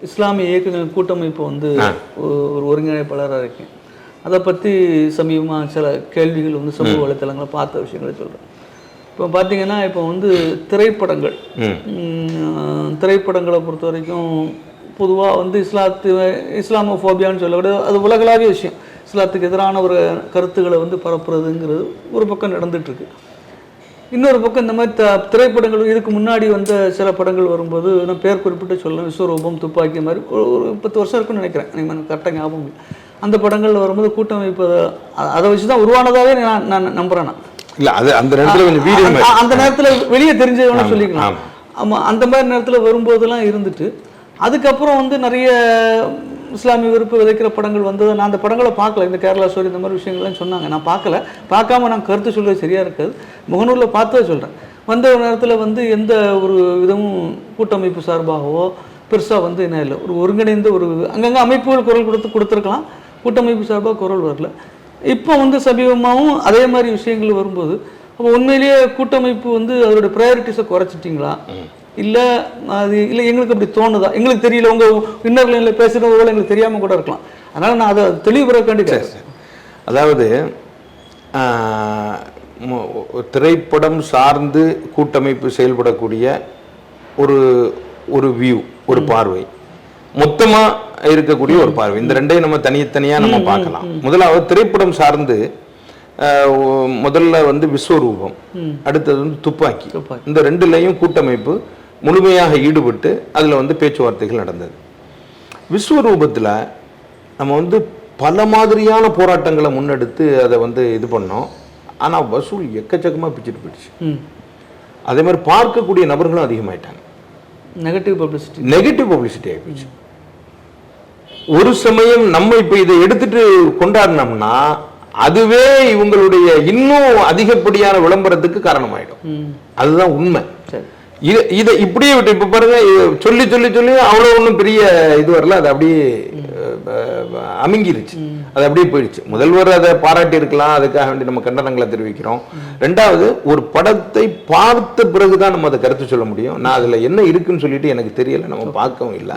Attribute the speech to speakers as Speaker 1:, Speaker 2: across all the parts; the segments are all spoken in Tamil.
Speaker 1: இஸ்லாமிய இயக்கங்களின் கூட்டமைப்பு வந்து ஒரு ஒருங்கிணைப்பாளராக இருக்கேன். அதை பற்றி சமீபமாக சில கேள்விகள் வந்து சமூக வலைத்தளங்களை பார்த்த விஷயங்களை சொல்கிறேன். இப்போ பார்த்தீங்கன்னா இப்போ வந்து திரைப்படங்களை பொறுத்த வரைக்கும் பொதுவாக வந்து இஸ்லாமோஃபோபியான்னு சொல்லக்கூடாது, அது உலகளாவிய விஷயம். இஸ்லாத்துக்கு எதிரான ஒரு கருத்துக்களை வந்து பரப்புறதுங்கிறது ஒரு பக்கம் நடந்துகிட்ருக்கு. இன்னொரு பக்கம் இந்த மாதிரி திரைப்படங்கள் இதுக்கு முன்னாடி வந்த சில படங்கள் வரும்போது நான் பேர் குறிப்பிட்டு சொல்லலாம், விஸ்வரூபம், துப்பாக்கி மாதிரி ஒரு 10 வருஷம் இருக்குன்னு நினைக்கிறேன், எனக்கு கரெக்டாக ஞாபகம் இல்லை. அந்த படங்களில் வரும்போது கூட்டமைப்பு அதை வச்சு தான் உருவானதாகவே நான் நம்புகிறேன். நான்
Speaker 2: இல்லை அது அந்த நேரத்தில்
Speaker 1: அந்த நேரத்தில் வெளியே தெரிஞ்சவன சொல்லிக்கலாம். ஆமாம், அந்த மாதிரி நேரத்தில் வரும்போதெல்லாம் இருந்துட்டு அதுக்கப்புறம் வந்து நிறைய இஸ்லாமிய விருப்ப விதைக்கிற படங்கள் வந்தது. நான் அந்த படங்களை பார்க்கல, இந்த கேரளா ஸ்டோரி இந்த மாதிரி விஷயங்கள்லாம் சொன்னாங்க, நான் பார்க்கல. பார்க்காம நான் கருத்து சொல்கிறது சரியாக இருக்காது, முகநூரில் பார்த்தே சொல்கிறேன். வந்த நேரத்தில் வந்து எந்த ஒரு விதமும் கூட்டமைப்பு சார்பாகவோ பெருசாக வந்து என்ன இல்லை, ஒரு ஒருங்கிணைந்த ஒரு அங்கங்கே அமைப்புகள் குரல் கொடுத்துருக்கலாம், கூட்டமைப்பு சார்பாக குரல் வரல. இப்போ வந்து சமீபமாகவும் அதே மாதிரி விஷயங்கள் வரும்போது அப்போ உண்மையிலேயே கூட்டமைப்பு வந்து அதோடைய ப்ரையாரிட்டிஸை குறைச்சிட்டிங்களா, இல்லை அது இல்லை எங்களுக்கு அப்படி தோணுதா, எங்களுக்கு தெரியல, உங்கள் இன்னர் லைனில் பேசுகிற ஒருவேளை எங்களுக்கு தெரியாமல் கூட இருக்கலாம். அதனால் நான் அதை தெளிவுபடுறக்காண்டி பேசுகிறேன்.
Speaker 2: அதாவது திரைப்படம் சார்ந்து கூட்டமைப்பு செயல்படக்கூடிய ஒரு வியூ, ஒரு பார்வை, மொத்தமாக இருக்கக்கூடிய ஒரு பார்வை, இந்த ரெண்டையும் நம்ம தனித்தனியாக நம்ம பார்க்கலாம். முதலாவது திரைப்படம் சார்ந்து முதல்ல வந்து விஸ்வரூபம், அடுத்தது வந்து துப்பாக்கி, இந்த ரெண்டுலையும் கூட்டமைப்பு முழுமையாக ஈடுபட்டு அதில் வந்து பேச்சுவார்த்தைகள் நடந்தது. விஸ்வரூபத்தில் நம்ம வந்து பல மாதிரியான போராட்டங்களை முன்னெடுத்து அதை வந்து இது பண்ணோம். ஆனால் வசூல் எக்கச்சக்கமாக பிச்சுட்டு போயிடுச்சு. அதே மாதிரி பார்க்கக்கூடிய நபர்களும் அதிகமாயிட்டாங்க. நெகட்டிவ் பப்ளிசிட்டி ஆகிடுச்சு. ஒரு சமயம் நம்ம இப்போ இதை எடுத்துட்டு கொண்டாடினோம்னா அதுவே இவங்களுடைய இன்னும் அதிகப்படியான விளம்பரத்துக்கு காரணமாயிடும். அதுதான் உண்மை. இதை இப்படியே விட்டு இப்ப பாருங்க, சொல்லி சொல்லி சொல்லி அவ்வளவு ஒன்றும் பெரிய இது வரல, அது அப்படியே அமுங்கிருச்சு, அது அப்படியே போயிடுச்சு. முதல்வர் அதை பாராட்டி இருக்கலாம், அதுக்காக வேண்டி நம்ம கண்டனங்களை தெரிவிக்கிறோம். ரெண்டாவது, ஒரு படத்தை பார்த்த பிறகுதான் நம்ம அதை கருத்து சொல்ல முடியும். நான் அதுல என்ன இருக்குன்னு சொல்லிட்டு எனக்கு தெரியல, நம்ம பார்க்கவும் இல்லை.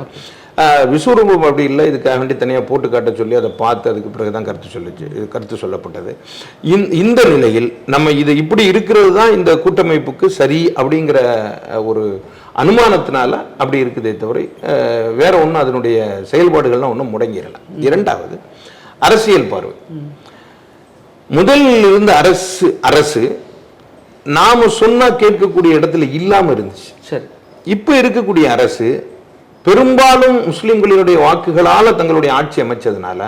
Speaker 2: விஸ்வரூபம் அப்படி இல்லை, இதுக்காக வேண்டி தனியாக போட்டு காட்ட சொல்லி அதை பார்த்து அதுக்கு பிறகுதான் கருத்து சொல்லப்பட்டது. இந்த நிலையில் நம்ம இது இப்படி இருக்கிறது தான் இந்த கூட்டமைப்புக்கு சரி அப்படிங்கிற ஒரு அனுமானத்தினால அப்படி இருக்குதே தவிர வேற ஒன்றும் அதனுடைய செயல்பாடுகள்லாம் ஒன்றும் முடங்கிடல. இரண்டாவது, அரசியல் பார்வை. முதலில் இருந்த அரசு நாம சொன்னா கேட்கக்கூடிய இடத்துல இல்லாம இருந்துச்சு. சரி, இப்ப இருக்கக்கூடிய அரசு பெரும்பாலும் முஸ்லிம்களினுடைய வாக்குகளால தங்களுடைய ஆட்சி அமைச்சதுனால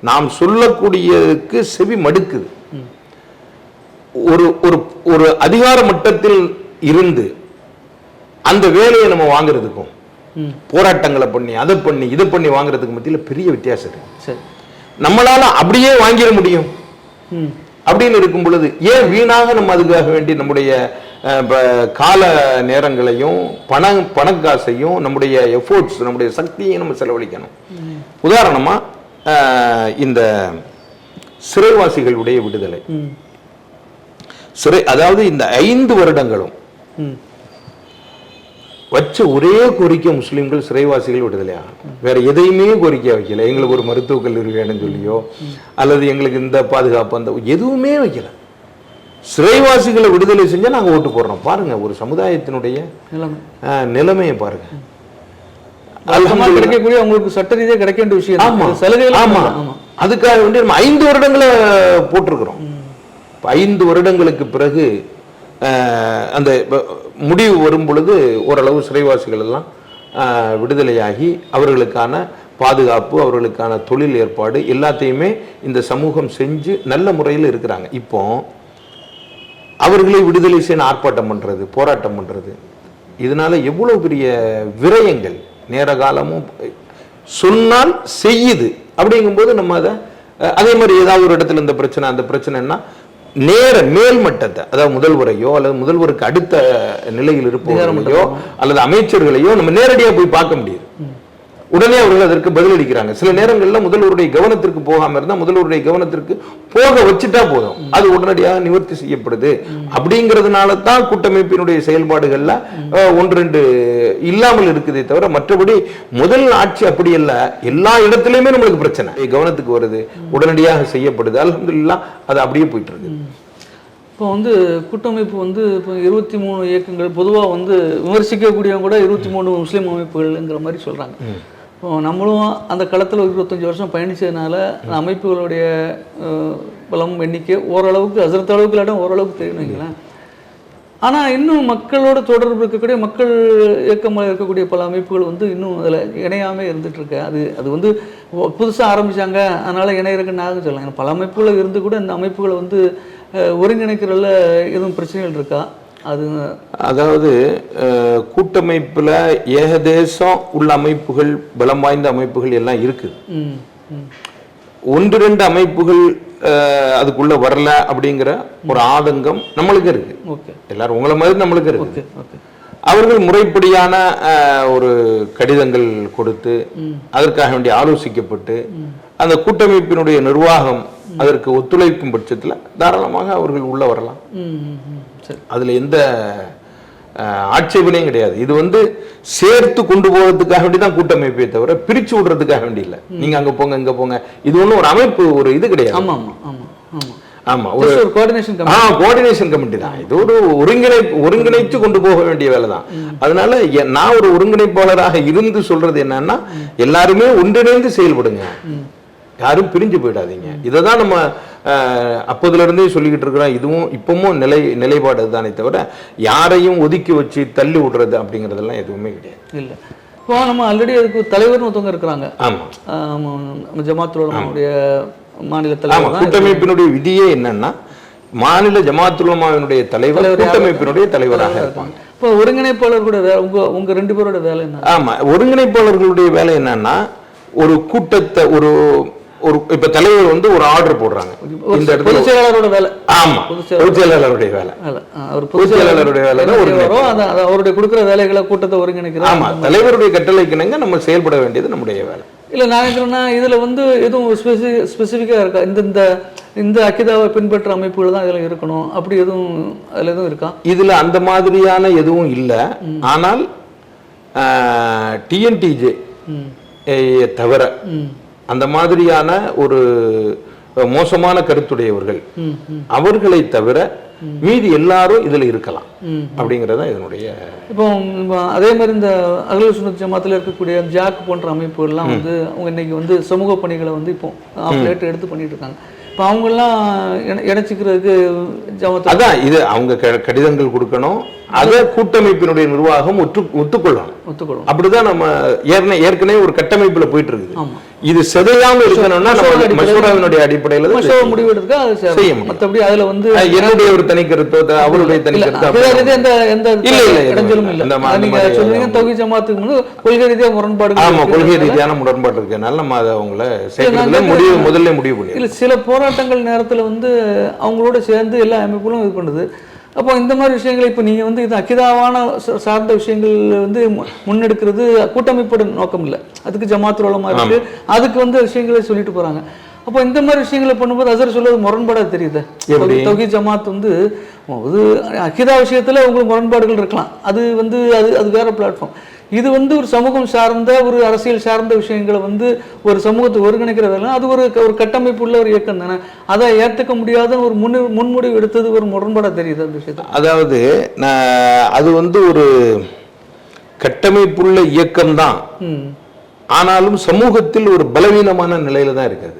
Speaker 2: நாம் சொல்லக்கூடியதுக்கு செவி மடுக்குது. ஒரு அதிகார மட்டத்தில் இருந்து அந்த வேலையை நம்ம வாங்குறதுக்கும் போராட்டங்களை பண்ணி அதை பண்ணி இதை பண்ணி வாங்குறதுக்கு மத்தியில் பெரிய வித்தியாசம் இருக்கு. நம்மளால அப்படியே வாங்கிட முடியும் அப்படின்னு இருக்கும் பொழுது ஏன் வீணாக நம்ம அதுக்காக வேண்டி நம்முடைய கால நேரங்களையும் பணக்காசையும் நம்முடைய எஃபோர்ட்ஸ் நம்முடைய சக்தியையும் நம்ம செலவழிக்கணும். உதாரணமா இந்த சிறைவாசிகளுடைய விடுதலை, அதாவது இந்த 5 வருடங்களும் வச்ச ஒரே கோரிக்கை முஸ்லிம்கள் சிறைவாசிகள் விடுதலையாகும். வேற எதையுமே கோரிக்கை வைக்கல. எங்களுக்கு ஒரு மருத்துவக் கல்லூரி வேணும்னு சொல்லியோ அல்லது எங்களுக்கு இந்த பாதுகாப்பு அந்த எதுவுமே வைக்கல. சிறைவாசிகளை விடுதலை செஞ்சா நாங்க ஓட்டு போடுறோம். பாருங்க ஒரு சமுதாயத்தினுடைய நிலைமையை பாருங்க.
Speaker 1: கிடைக்கக்கூடிய உங்களுக்கு சட்ட ரீதியாக கிடைக்க வேண்டிய விஷயம். ஆமா, சலுகைகள். ஆமா,
Speaker 2: அதுக்காக வேண்டி நம்ம 5 வருடங்களை போட்டிருக்கிறோம். 5 வருடங்களுக்கு பிறகு அந்த முடிவு வரும் பொழுது ஓரளவு சிறைவாசிகள் எல்லாம் விடுதலையாகி அவர்களுக்கான பாதுகாப்பு, அவர்களுக்கான தொழில் ஏற்பாடு எல்லாத்தையுமே இந்த சமூகம் செஞ்சு நல்ல முறையில் இருக்கிறாங்க. இப்போ அவர்களை விடுதலை செய்ய ஆர்ப்பாட்டம் பண்றது, போராட்டம் பண்றது, இதனால எவ்வளவு பெரிய விரயங்கள் நேர காலமும் சொன்னால் செய்யுது. அப்படிங்கும்போது நம்ம அதை அதே மாதிரி ஏதாவது ஒரு இடத்துல இந்த பிரச்சனை அந்த பிரச்சனைன்னா நேர மேல்மட்டத்தை, அதாவது முதல்வரையோ அல்லது முதல்வருக்கு அடுத்த நிலையில் இருப்பவர்களையோ அல்லது அமைச்சர்களையோ நம்ம நேரடியாக போய் பார்க்க முடியுது. உடனே அவர்கள் அதற்கு பதிலளிக்கிறாங்க. சில நேரங்கள்ல முதல்வருடைய கவனத்திற்கு போகாம இருந்தா முதல்வருடைய கவனத்திற்கு போக வச்சுட்டா போதும், அது உடனடியாக நிவர்த்தி செய்யப்படுது. அப்படிங்கிறதுனால தான் கூட்டமைப்பினுடைய செயல்பாடுகள்ல ஒன்று ரெண்டு இல்லாமல் இருக்குதே தவிர மற்றபடி முதல் ஆட்சி அப்படி அல்ல. எல்லா இடத்துலயுமே நம்மளுக்கு பிரச்சனை கவனத்துக்கு வருது, உடனடியாக செய்யப்படுது. அல்ஹம்துலில்லாஹ் அது அப்படியே போயிட்டு இருக்கு.
Speaker 1: இப்போ வந்து கூட்டமைப்பு வந்து இப்போ 23 இயக்கங்கள் பொதுவாக வந்து விமர்சிக்கக்கூடியவங்க கூட 23 முஸ்லீம் அமைப்புகள்ங்கிற மாதிரி சொல்கிறாங்க. இப்போ நம்மளும் அந்த களத்தில் 25 வருஷம் பயணித்ததுனால அந்த அமைப்புகளுடைய பலம் எண்ணிக்கை ஓரளவுக்கு அசரத்த அளவுக்கு இல்லாட்டும் ஓரளவுக்கு தெரியும் வைங்களேன். ஆனால் இன்னும் மக்களோட தொடர்பு இருக்கக்கூடிய மக்கள் இயக்கமாக இருக்கக்கூடிய பல அமைப்புகள் வந்து இன்னும் அதில் இணையாமல் இருந்துட்டு இருக்கு. அது வந்து புதுசாக ஆரம்பித்தாங்க அதனால் இணையிறக்குன்னு நான் சொல்லலாம். பல அமைப்புகள் இருந்து கூட இந்த அமைப்புகளை வந்து ஒருங்கிணைக்கிறதுல எதுவும் பிரச்சனைகள் இருக்கா?
Speaker 2: அதாவது கூட்டமைப்புல ஏகதேசம் உள்ள அமைப்புகள், பலம் வாய்ந்த அமைப்புகள் எல்லாம் இருக்கு. ஒன்று ரெண்டு அமைப்புகள் அதுக்குள்ள வரல அப்படிங்கிற ஒரு ஆதங்கம் நம்மளுக்கு இருக்கு. எல்லாரும் உங்களை மாதிரி நம்மளுக்கு இருக்கு. அவர்கள் முறைப்படியான ஒரு கடிதங்கள் கொடுத்து அதற்காக வேண்டிய ஆலோசிக்கப்பட்டு அந்த கூட்டமைப்பினுடைய நிர்வாகம் அதற்கு ஒத்துழைக்கும் பட்சத்தில் தாராளமாக அவர்கள் உள்ள வரலாம். அதுல எந்த ஆட்சேபனையும் கிடையாது. இது வந்து சேர்த்து கொண்டு போறதுக்காக வேண்டிதான் கூட்டமைப்பை தவிர பிரிச்சு விடுறதுக்காக வேண்டி இல்லை. நீங்க அங்க போங்க இங்க போங்க, இது ஒன்றும் ஒரு அமைப்பு ஒரு இது கிடையாது. ஆமா, ஒரு கோஆர்டினேஷன் கமிட்டி தான். இது ஒரு ஒருங்கிணைத்து கொண்டு போக வேண்டிய வேலை தான். அதனால நான் ஒரு ஒருங்கிணைப்பாளராக இருந்து சொல்றது என்னன்னா, எல்லாருமே ஒன்றிணைந்து செயல்படுங்க, யாரும் பிரிஞ்சு போயிடாதீங்க. இதை தான் நம்ம அப்போதுல இருந்தே சொல்லிக்கிட்டு இருக்கிறோம். இதுவும் இப்பவும் நிலைப்பாடு தானே தவிர யாரையும் ஒதுக்கி வச்சு தள்ளி விடுறது அப்படிங்கறதெல்லாம் எதுவுமே கிடையாது.
Speaker 1: இல்லை, இப்போ நம்ம ஆல்ரெடி அதுக்கு தலைவர்னு ஒருத்தவங்க இருக்கிறாங்க. ஆமா, ஜமாத்துல் உலமாவுடைய மாநில தலைவர்.
Speaker 2: கூட்டமைப்பினுடைய விதியே என்னன்னா, மாநில ஜமாத்துல் உலமாவினுடைய தலைவர் கூட்டமைப்பினுடைய தலைவராக இருப்பாங்க.
Speaker 1: இப்போ ஒருங்கிணைப்பாளர்களுடைய உங்க ரெண்டு பேரோட வேலை என்ன?
Speaker 2: ஆமா, ஒருங்கிணைப்பாளர்களுடைய வேலை என்னன்னா, ஒரு கூட்டத்தை ஒரு இப்ப தலைவர் வந்து ஒரு ஆர்டர் போடுறாங்க. இந்த இடத்துல
Speaker 1: செயலாளரோட வேலை.
Speaker 2: ஆமா, பொதுச் செயலாளருடைய வேலை. பொதுச் செயலாளருடைய வேலை
Speaker 1: அவருடைய கொடுக்குற வேலைகளை கூட்டத்தை ஒருங்கிணைக்கிறார்.
Speaker 2: ஆமா, தலைவருடைய கட்டளைக்கு நம்ம செயல்பட வேண்டியது நம்முடைய வேலை.
Speaker 1: இல்ல, நான் சொல்றேன்னா இதுல வந்து எதுவும் ஸ்பெசிஃபிக்கா இருக்கா? இந்த அக்கிதாவை பின்பற்ற அமைப்புகள் தான் இதுல இருக்கணும் அப்படி எதுவும் அதுல எதுவும் இருக்கா?
Speaker 2: இதுல அந்த மாதிரியான எதுவும் இல்லை. ஆனால் டிஎன்டிஜே தவிர அந்த மாதிரியான ஒரு மோசமான கருத்துடையவர்கள் அவர்களை தவிர மீதி எல்லாரும் இதுல இருக்கலாம் அப்படிங்கறத இதனுடைய.
Speaker 1: இப்போ அதே மாதிரி இந்த அஹ்லுல் சுன்னத் ஜமாத்துல இருக்கக்கூடிய ஜாக் போன்ற அமைப்புகள்லாம் வந்து அவங்க இன்னைக்கு வந்து சமூக பணிகளை வந்து இப்போ ஆப்லேட் எடுத்து பண்ணிட்டு இருக்காங்க. இப்போ அவங்கெல்லாம் இணைச்சிக்கிறதுக்கு
Speaker 2: அதான் இது அவங்க கடிதங்கள் கொடுக்கணும், அதை கூட்டமைப்பினுடைய நிர்வாகம் ஒத்துக்கொள்ளணும். அப்படிதான் நம்ம ஏற்கனவே ஒரு கட்டமைப்புல போயிட்டு இருக்குது. இது செதையாம இருக்கணும்னா மசோதாவினுடைய அடிப்படையில
Speaker 1: முடிவு எடுக்க செய்ய முடியும். மற்றபடி அதுல வந்து
Speaker 2: என்னுடைய ஒரு தனி கருத்தோ அவருடைய தனி
Speaker 1: கொள்கை ரீதியாக முரண்பாடு.
Speaker 2: ஆமா, கொள்கை ரீதியான முரண்பாடு இருக்கனால நம்ம அதை அவங்கள முதல்ல முடிவு பண்ணி.
Speaker 1: இல்ல, சில போராட்டங்கள் நேரத்துல வந்து அவங்களோட சேர்ந்து எல்லா அமைப்புகளும் இது பண்ணுது. அப்போ இந்த மாதிரி விஷயங்களை இப்போ நீங்கள் வந்து இது அக்கிதாவான சார்ந்த விஷயங்கள் வந்து முன்னெடுக்கிறது கூட்டமைப்போட நோக்கம் இல்லை. அதுக்கு ஜமாத்துல் உலமா இருக்கு, அதுக்கு வந்து விஷயங்களை சொல்லிட்டு போறாங்க. அப்போ இந்த மாதிரி விஷயங்களை பண்ணும்போது அசர் சொல்றது முரண்பாடாக தெரியுது. தௌஹீத் ஜமாத் வந்து அது அக்கிதா விஷயத்துல உங்களுக்கு முரண்பாடுகள் இருக்கலாம், அது வந்து அது வேற பிளாட்ஃபார்ம். இது வந்து ஒரு சமூகம் சார்ந்த ஒரு அரசியல் சார்ந்த விஷயங்களை வந்து ஒரு சமூகத்தை ஒருங்கிணைக்கிறதெல்லாம் அது ஒரு கட்டமைப்பு உள்ள ஒரு இயக்கம் தானே. அதை ஏற்றுக்க முடியாத ஒரு முன்முடிவு எடுத்தது ஒரு முரண்பாடாக தெரியுது அந்த விஷயத்தை.
Speaker 2: அதாவது அது வந்து ஒரு கட்டமைப்புள்ள இயக்கம்தான், ஆனாலும் சமூகத்தில் ஒரு பலவீனமான நிலையில தான் இருக்குது.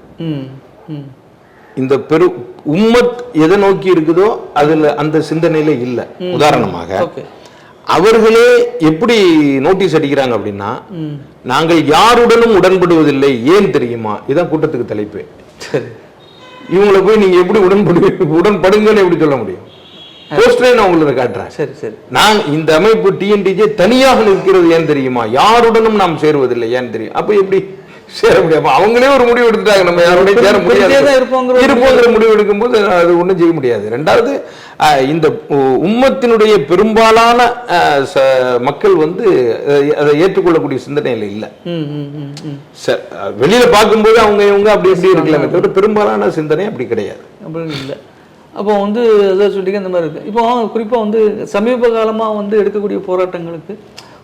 Speaker 2: இந்த உம்மத் எதை நோக்கி இருக்குதோ அதுல அந்த சிந்தனையில இல்லை. உதாரணமாக அவர்களே எப்படி நோட்டீஸ் அடிக்கிறாங்க அப்படின்னா, நாங்கள் யாருடனும் உடன்படுவதில்லை, ஏன் தெரியுமா? இதான் கூட்டத்துக்கு தலைப்பு. இவங்களை போய் நீங்க எப்படி உடன்படுங்கன்னு எப்படி சொல்ல முடியும்? போஸ்டரே நான் உங்களுக்கு காட்டுறேன்.
Speaker 1: சரி சரி,
Speaker 2: நான் இந்த அமைப்பு டிஎன்டிஜே தனியாக நிற்கிறது ஏன் தெரியுமா? யாருடனும் நாம் சேருவதில்லை ஏன் தெரியும்? அப்ப எப்படி சேர முடியாது. அவங்களே ஒரு முடிவு எடுத்துட்டாங்க, நம்ம யாரோடய சேர முடியாது இருப்போங்கிற முடிவு எடுக்கும்போது அது ஒன்றும் செய்ய முடியாது. ரெண்டாவது, இந்த உம்மத்தினுடைய பெரும்பாலான மக்கள் வந்து அதை ஏற்றுக்கொள்ளக்கூடிய சிந்தனையில் இல்லை. வெளியில பார்க்கும்போது அவங்க இவங்க அப்படி எப்படி இருக்கலாமே தவிர பெரும்பாலான சிந்தனை அப்படி கிடையாது.
Speaker 1: அப்படி இல்லை. அப்போ வந்து எதாவது சொல்லிக்க இந்த மாதிரி இருக்குது. இப்போ குறிப்பாக வந்து சமீப காலமாக வந்து எடுக்கக்கூடிய போராட்டங்களுக்கு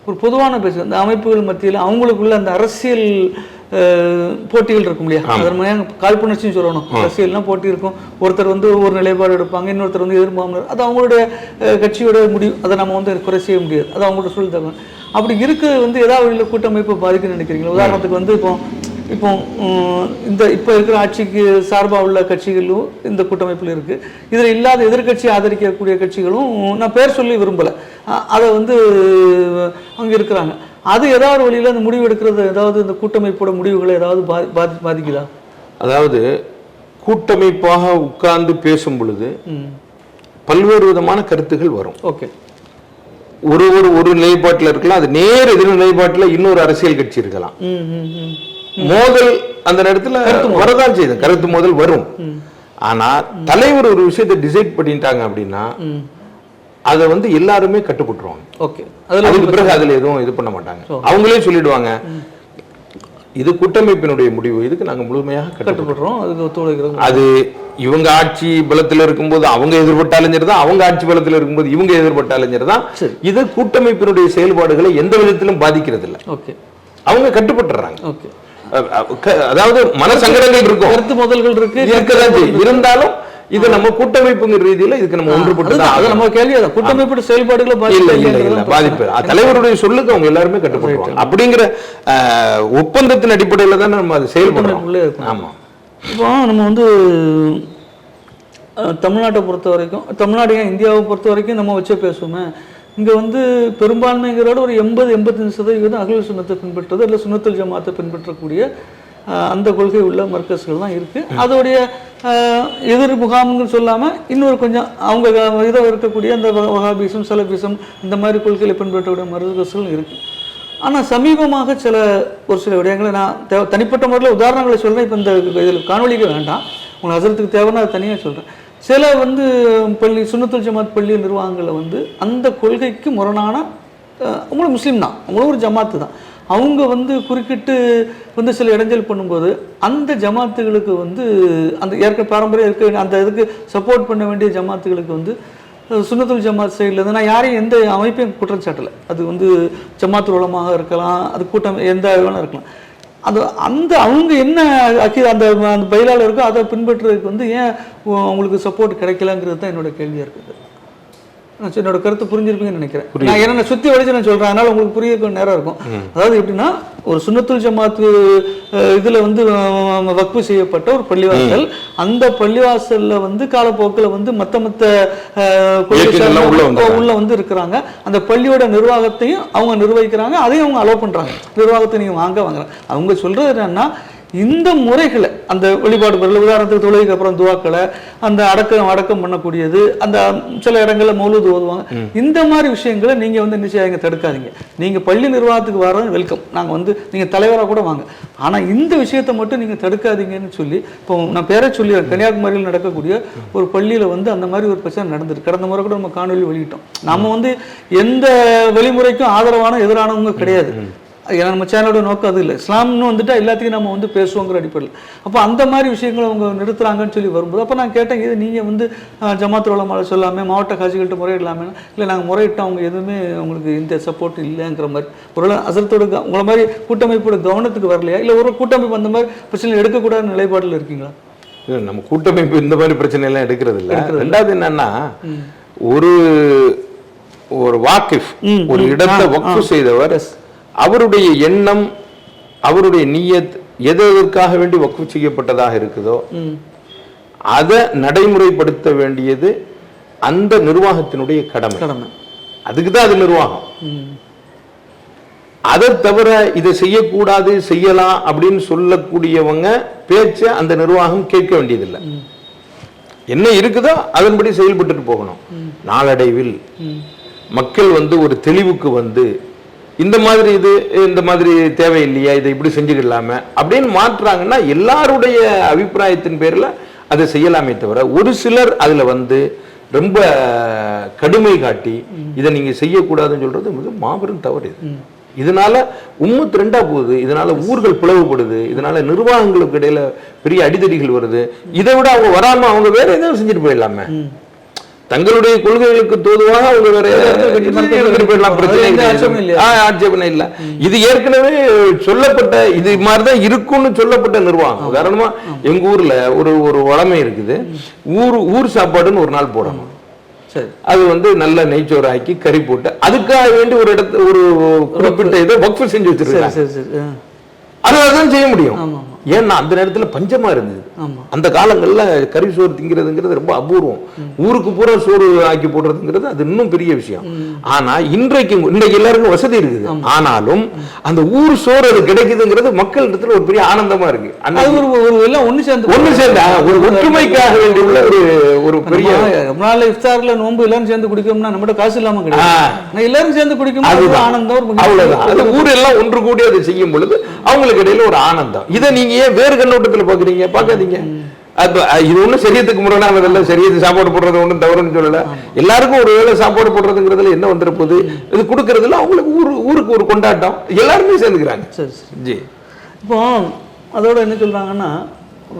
Speaker 1: ஒரு பொதுவான பேச்சு, அந்த அமைப்புகள் மத்தியில் அவங்களுக்குள்ள அந்த அரசியல் போட்டிகள் இருக்கும் இல்லையா, அதன் மாதிரி காழ்ப்புணர்ச்சின்னு சொல்லணும். அரசியல்னால் போட்டி இருக்கும். ஒருத்தர் வந்து ஒரு நிலைப்பாடு எடுப்பாங்க, இன்னொருத்தர் வந்து எதிர்பார்ப்பு. அது அவங்களுடைய கட்சியோட முடிவு, அதை நம்ம வந்து குறை செய்ய முடியாது. அது அவங்களோட சூழல் தகவல். அப்படி இருக்குது வந்து ஏதாவது வழியில் கூட்டமைப்பு பாதிக்குன்னு நினைக்கிறீங்களா? உதாரணத்துக்கு வந்து இப்போ இப்போ இருக்கிற ஆட்சிக்கு சார்பாக உள்ள கட்சிகளும் இந்த கூட்டமைப்பில் இருக்குது. இதில் இல்லாத எதிர்கட்சி ஆதரிக்கக்கூடிய கட்சிகளும், நான் பேர் சொல்லி விரும்பலை, அதை வந்து அங்கே இருக்கிறாங்க. அது ஏதாவது வழியில் அந்த முடிவு எடுக்கிறது, ஏதாவது இந்த கூட்டமைப்போட முடிவுகளை ஏதாவது பாதிக்குதா?
Speaker 2: அதாவது கூட்டமைப்பாக உட்கார்ந்து பேசும் பொழுது பல்வேறு விதமான கருத்துகள் வரும்.
Speaker 1: ஓகே,
Speaker 2: ஒரு நிலைப்பாட்டில் இருக்கலாம், அது நேர் எதிர் நிலைப்பாட்டில் இன்னொரு அரசியல் கட்சி இருக்கலாம். மோதல் அந்த நேரத்துல வரதான் செய்யுது, கருத்து மோதல் வரும். ஆனா தலைவர் ஒரு விஷயத்தை டிசைட் பண்ணிட்டாங்க அப்படின்னா அதை வந்து எல்லாருமே கட்டுப்பட்டுருவாங்க. அதுக்கு பிறகு அதுல எதுவும் இது பண்ண மாட்டாங்க. அவங்களே சொல்லிடுவாங்க, இது கூட்டமைப்பினுடைய முடிவு, இதுக்கு நாங்க முழுமையாக கட்டுப்படுறோம், அதுக்கு ஒத்துழைக்கிறோம். அது இவங்க ஆட்சி பலத்தில் இருக்கும்போது அவங்க எதிர்பட்டாலும் சரிதான், அவங்க ஆட்சி பலத்தில் இருக்கும்போது இவங்க எதிர்பட்டாலும் சரிதான். இது கூட்டமைப்பினுடைய செயல்பாடுகளை எந்த விதத்திலும் பாதிக்கிறது இல்லை. அவங்க கட்டுப்பட்டுறாங்க. அதாவது மன சங்கடங்கள் இருக்கும்,
Speaker 1: கருத்து மோதல்கள் இருக்கு,
Speaker 2: இருந்தாலும் இது நம்ம கூட்டமைப்புங்கிற ரீதியில இதுக்கு நம்ம ஒன்றுபட்டு
Speaker 1: நம்ம கேள்வி கூட்டமைப்பு செயல்பாடுகளை
Speaker 2: பாதிப்பு தலைவருடைய சொல்லுக்கு அவங்க எல்லாருமே கட்டுப்படுவாங்க. அப்படிங்கிற ஒப்பந்தத்தின் அடிப்படையில தான் நம்ம அது செயல்படுறோம். ஆமா,
Speaker 1: இப்போ நம்ம வந்து தமிழ்நாட்டை பொறுத்த வரைக்கும், தமிழ்நாடு ஏன் இந்தியாவை பொறுத்த வரைக்கும் நம்ம வச்சே பேசுவோமே, இங்கே வந்து பெரும்பான்மைங்கிறோட ஒரு 80-85% அகல் சுன்னத்தை பின்பற்றுறது, இல்லை சுன்னத்துல் ஜமாத்தை பின்பற்றக்கூடிய அந்த கொள்கை உள்ள மர்க்கஸ்கள் தான் இருக்குது. அதோடைய எதிர் முகாம்கள் சொல்லாமல் இன்னொரு கொஞ்சம் அவங்க இதை இருக்கக்கூடிய அந்த வஹாபிசம், சலபிசம் இந்த மாதிரி கொள்கைகளை பின்பற்றக்கூடிய மர்க்கஸ்கள் இருக்குது. ஆனால் சமீபமாக ஒரு சில விடயங்களை நான் தனிப்பட்ட முறையில் உதாரணங்களை சொல்கிறேன். இப்போ இந்த இதில் காணொலிக்க வேண்டாம், உங்களுக்கு ஹசரத்துக்கு தேவைன்னா அதை தனியாக சொல்கிறேன். சில வந்து பள்ளி சுன்னத்துல் ஜமாத் பள்ளி நிர்வாகங்களில் வந்து அந்த கொள்கைக்கு முரணான, அவங்களும் முஸ்லீம் தான், அவங்களும் ஒரு ஜமாத்து தான், அவங்க வந்து குறுக்கிட்டு வந்து சில இடைஞ்சல் பண்ணும்போது அந்த ஜமாத்துகளுக்கு வந்து அந்த ஏற்க பாரம்பரியம் இருக்க அந்த இதுக்கு சப்போர்ட் பண்ண வேண்டிய ஜமாத்துகளுக்கு வந்து சுன்னத்துல் ஜமாத் சைடில் இருந்து, நான் யாரையும் எந்த அமைப்பையும் குற்றம் சாட்டலை, அது வந்து ஜமாத்துல் உலமாக இருக்கலாம், அது கூட்டம் எந்த வேணாலும் இருக்கலாம், அது அவங்க என்ன அந்த பயிலாளர் இருக்கோ அதை பின்பற்றுறதுக்கு வந்து ஏன் உங்களுக்கு சப்போர்ட் கிடைக்கலங்கிறது தான் என்னோட கேள்வியாக இருக்குது. என்னோட கருத்து புரிஞ்சிருப்பீங்கன்னு நினைக்கிறேன். நான் என்ன சுற்றி வடிச்சு நான் சொல்கிறேன், அதனால் உங்களுக்கு புரிய நேரம் இருக்கும். அதாவது எப்படின்னா, ஒரு சுன்னத்துல் ஜமாத்து இதில் வந்து வக்ஃபு செய்யப்பட்ட ஒரு பள்ளிவாசல், அந்த பள்ளிவாசலில் வந்து காலப்போக்கில் வந்து மற்ற உள்ள வந்து இருக்கிறாங்க. அந்த பள்ளியோட நிர்வாகத்தையும் அவங்க நிர்வகிக்கிறாங்க, அதையும் அவங்க அலோவ் பண்ணுறாங்க, நிர்வாகத்தை நீங்கள் வாங்குறாங்க. அவங்க சொல்கிறது என்னன்னா, இந்த முறைகளை அந்த வழிபாடு பொருள், உதாரணத்துக்கு தொழுகைக்கு அப்புறம் துவாக்களை, அந்த அடக்கம் பண்ணக்கூடியது, அந்த சில இடங்களில் மௌலூது ஓதுவாங்க, இந்த மாதிரி விஷயங்களை நீங்கள் வந்து என்ன செய்யாதீங்க, தடுக்காதீங்க. நீங்கள் பள்ளி நிர்வாகத்துக்கு வர வெல்கம், நாங்கள் வந்து நீங்கள் தலைவராக கூட வாங்க, ஆனால் இந்த விஷயத்தை மட்டும் நீங்கள் தடுக்காதீங்கன்னு சொல்லி, இப்போ நான் பேரை சொல்லிடுறேன், கன்னியாகுமரியில் நடக்கக்கூடிய ஒரு பள்ளியில் வந்து அந்த மாதிரி ஒரு பிரச்சனை நடந்துருக்கு. கடந்த முறை கூட நம்ம காணொலி வெளியிட்டோம். நம்ம வந்து எந்த வழிமுறைக்கும் ஆதரவான எதிரானவங்க கிடையாது, ஏன்னா நம்ம சேனலோட நோக்கம் அது இல்லை. இஸ்லாம்னு வந்துட்டு எல்லாத்தையும் நம்ம வந்து பேசுவோங்கிற அடிப்படையில். அப்போ அந்த மாதிரி விஷயங்களை அவங்க நிறுத்துறாங்கன்னு சொல்லி வரும்போது, அப்போ நான் கேட்டேன், இது நீங்கள் வந்து ஜமாத்துல் உலமால சொல்லாமல் மாவட்ட காட்சிகள்கிட்ட முறையிடலாமே, இல்லை நாங்கள் முறையிட்டோம், அவங்க எதுவுமே அவங்களுக்கு இந்த சப்போர்ட் இல்லைங்கிற மாதிரி ஒரு ஹசரத்தோட உங்களை மாதிரி கூட்டமைப்போட கவனத்துக்கு வரலையா, இல்லை ஒரு கூட்டமைப்பு அந்த மாதிரி பிரச்சனை எடுக்கக்கூடாத நிலைப்பாட்டில் இருக்கீங்களா?
Speaker 2: இல்லை, நம்ம கூட்டமைப்பு இந்த மாதிரி பிரச்சனை எல்லாம் எடுக்கிறது இல்லை. ரெண்டாவது என்னன்னா, ஒரு வாக்கிஃப், ஒரு இடத்தை வக்ஃபு செய்தவர், அவருடைய எண்ணம், அவருடைய நியத் எதற்காக வேண்டி வக்ஃபு செய்யப்பட்டதாக இருக்குதோ அதை நடைமுறைப்படுத்த வேண்டியது அந்த நிர்வாகத்தினுடைய கடமை. அதுக்குதான் அது நிர்வாகம். அதை தவிர இதை செய்யக்கூடாது, செய்யலாம் அப்படின்னு சொல்லக்கூடியவங்க பேச்ச அந்த நிர்வாகம் கேட்க வேண்டியதில்லை. என்ன இருக்குதோ அதன்படி செயல்பட்டு போகணும். நாளடைவில் மக்கள் வந்து ஒரு தெளிவுக்கு வந்து இந்த மாதிரி தேவையில்லையா, இதை இப்படி செஞ்சுக்கலாம அப்படின்னு மாற்றுறாங்கன்னா எல்லாருடைய அபிப்பிராயத்தின் பேர்ல அதை செய்யலாமே தவிர ஒரு சிலர் அதுல வந்து ரொம்ப கடுமை காட்டி இதை நீங்க செய்யக்கூடாதுன்னு சொல்றது மிக மாபெரும் தவறு. இதனால உம்மத்து ரெண்டா போகுது, இதனால ஊர்கள் பிளவுபடுது, இதனால நிர்வாகங்களுக்கு இடையில பெரிய அடிதடிகள் வருது. இதை விட அவங்க வராம அவங்க வேற எதாவது செஞ்சுட்டு போயிடலாமே, தங்களுடைய கொள்கைகளுக்கு தோதுவாக அவங்க வேற போயிடலாம், ஆட்சேபனை இல்ல. இது ஏற்கனவே சொல்லப்பட்ட இது மாதிரிதான் இருக்கும்னு சொல்லப்பட்ட நிர்வாகம். உதாரணமா எங்க ஊர்ல ஒரு வளமை இருக்குது, ஊர் சாப்பாடுன்னு ஒரு நாள் போடணும். அது வந்து நல்ல நெய்ச்சோறு ஆக்கி கறி போட்டு அதுக்காக வேண்டி ஒரு குறிப்பிட்ட இதை வக்ஃப் செஞ்சு வச்சிருக்காங்க. அதுதான் செய்ய முடியும். ஏன்னா அந்த நேரத்துல பஞ்சமா இருந்தது. அந்த காலங்கள்ல கறி சோறு திங்கிறதுங்கிறது ரொம்ப அபூர்வம். ஊருக்கு பூரா சோறு ஆக்கி போடுறதுங்கிறது அது இன்னும் பெரிய விஷயம். ஆனா இன்றைக்கு எல்லாருக்கும் வசதி இருக்குது, ஆனாலும் அந்த ஊர் சோறு அது கிடைக்குதுங்கிறது மக்கள் இடத்துல ஒரு பெரிய ஆனந்தமா இருக்கு. ஒண்ணு சேர்ந்த ஒரு ஒற்றுமைக்காக வேண்டிய ஒரு பெரிய
Speaker 1: இஃப்தார்ல நோன்பு எல்லாரும் சேர்ந்து குடிக்கணும்னா நம்மகிட்ட காசு இல்லாம கிடையாது, எல்லாரும் சேர்ந்து குடிக்கும் ஆனந்தம்.
Speaker 2: அவ்வளவுதான். அந்த ஊர் எல்லாம் ஒன்று கூடி அதை செய்யும் பொழுது அவங்களுக்கு இடையில ஒரு ஆனந்தம். இதை நீங்க ஏன் வேறு கண்ணோட்டத்துல பாக்குறீங்க? பார்க்காதீங்க. இது ஒண்ணும் சரியத்துக்கு முரணானதல்ல. சரியத்து சாப்பாடு போடுறது ஒண்ணும் தவறுன்னு சொல்லல. எல்லாருக்கும் ஒரு வேளை சாப்பாடு போடுறதுங்கிறதுல என்ன வந்துட போகுது? இது கொடுக்கறதுல அவங்களுக்கு ஊருக்கு ஒரு கொண்டாட்டம், எல்லாருமே சேர்ந்துக்கிறாங்க.
Speaker 1: ஜி இப்போ அதோட என்ன சொல்றாங்கன்னா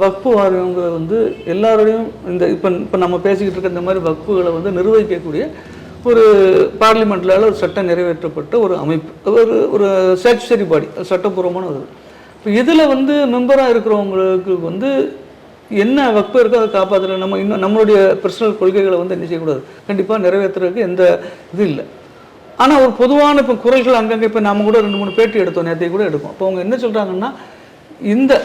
Speaker 1: வக்ஃபு வாரியங்க வந்து எல்லாரோடையும் இந்த இப்போ நம்ம பேசிக்கிட்டு இருக்க இந்த மாதிரி வக்ஃபுகளை வந்து நிர்வகிக்கக்கூடிய ஒரு பார்லிமெண்ட்ல ஒரு சட்டம் நிறைவேற்றப்பட்ட ஒரு அமைப்பு, ஒரு ஸ்டாச்சுட்டரி பாடி, சட்டப்பூர்வமான ஒரு. இப்போ இதில் வந்து மெம்பராக இருக்கிறவங்களுக்கு வந்து என்ன வக்ஃபு இருக்கோ அதை காப்பாற்றுற நம்ம இன்னும் நம்மளுடைய பர்சனல் கொள்கைகளை வந்து என்ன செய்யக்கூடாது, கண்டிப்பாக நிறைவேற்றுறதுக்கு எந்த இது இல்லை. ஆனால் ஒரு பொதுவான இப்போ குரல்கள் அங்கங்கே இப்போ நம்ம கூட 2-3 பேட்டி எடுத்தோம், நேற்றைக்கு கூட எடுப்போம். அப்போ அவங்க என்ன சொல்கிறாங்கன்னா, இந்த